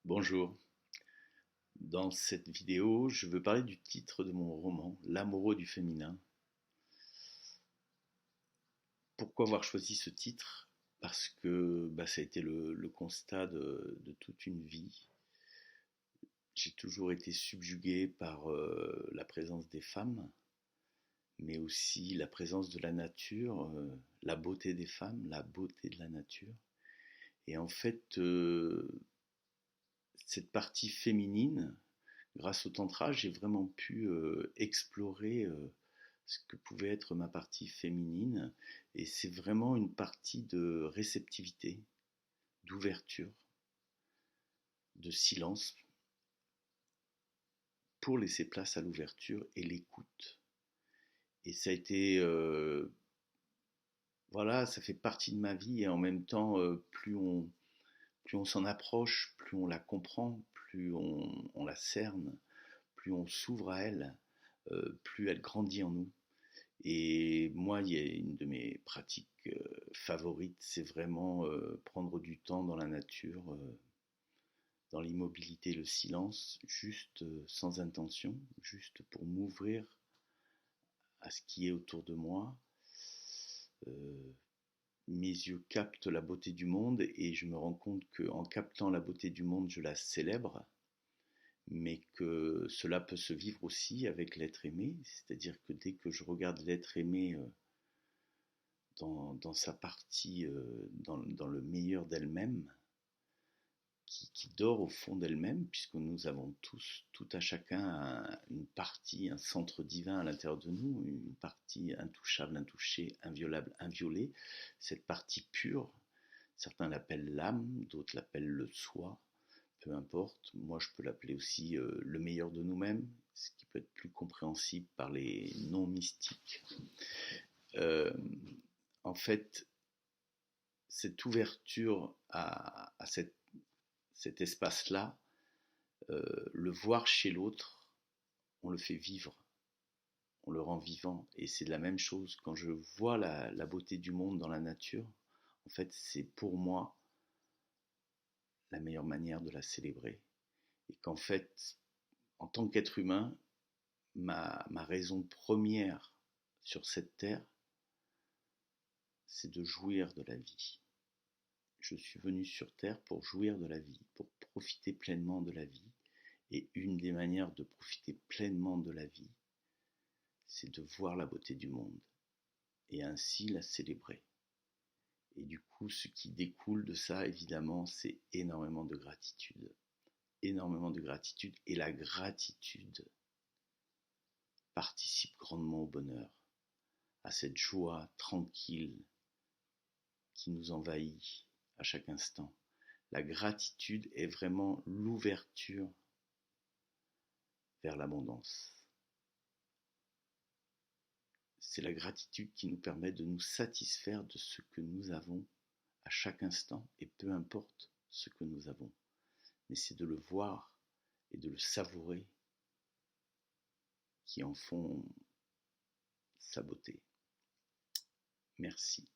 Bonjour, dans cette vidéo, je veux parler du titre de mon roman, L'amoureux du féminin. Pourquoi avoir choisi ce titre? Parce que ça a été le constat de toute une vie. J'ai toujours été subjugué par la présence des femmes, mais aussi la présence de la nature, la beauté des femmes, la beauté de la nature. Et en fait, cette partie féminine, grâce au tantra, j'ai vraiment pu explorer ce que pouvait être ma partie féminine. Et c'est vraiment une partie de réceptivité, d'ouverture, de silence, pour laisser place à l'ouverture et l'écoute. Et ça a été, voilà, ça fait partie de ma vie. Et en même temps, plus on s'en approche, plus on la comprend, plus on la cerne, plus on s'ouvre à elle, plus elle grandit en nous. Et moi, il y a une de mes pratiques favorites, c'est vraiment prendre du temps dans la nature, dans l'immobilité, le silence, juste sans intention, juste pour m'ouvrir à ce qui est autour de moi. Euh, Mes yeux captent la beauté du monde et je me rends compte qu'en captant la beauté du monde, je la célèbre, mais que cela peut se vivre aussi avec l'être aimé, c'est-à-dire que dès que je regarde l'être aimé dans sa partie, dans le meilleur d'elle-même, qui dort au fond d'elle-même, puisque nous avons tous, tout à chacun, une partie, un centre divin à l'intérieur de nous, une partie intouchable, intouchée, inviolable, inviolée, cette partie pure. Certains l'appellent l'âme, d'autres l'appellent le soi, peu importe. Moi, je peux l'appeler aussi le meilleur de nous-mêmes, ce qui peut être plus compréhensible par les non-mystiques. Euh, En fait, cette ouverture à cet espace-là, le voir chez l'autre, on le fait vivre, on le rend vivant. Et c'est la même chose quand je vois la beauté du monde dans la nature. En fait, c'est pour moi la meilleure manière de la célébrer. Et qu'en fait, en tant qu'être humain, ma raison première sur cette terre, c'est de jouir de la vie. Je suis venu sur terre pour jouir de la vie, pour profiter pleinement de la vie. Et une des manières de profiter pleinement de la vie, c'est de voir la beauté du monde et ainsi la célébrer. Et du coup, ce qui découle de ça, évidemment, c'est énormément de gratitude. Énormément de gratitude. Et la gratitude participe grandement au bonheur, à cette joie tranquille qui nous envahit à chaque instant. La gratitude est vraiment l'ouverture vers l'abondance. C'est la gratitude qui nous permet de nous satisfaire de ce que nous avons à chaque instant, et peu importe ce que nous avons. Mais c'est de le voir et de le savourer qui en font sa beauté. Merci.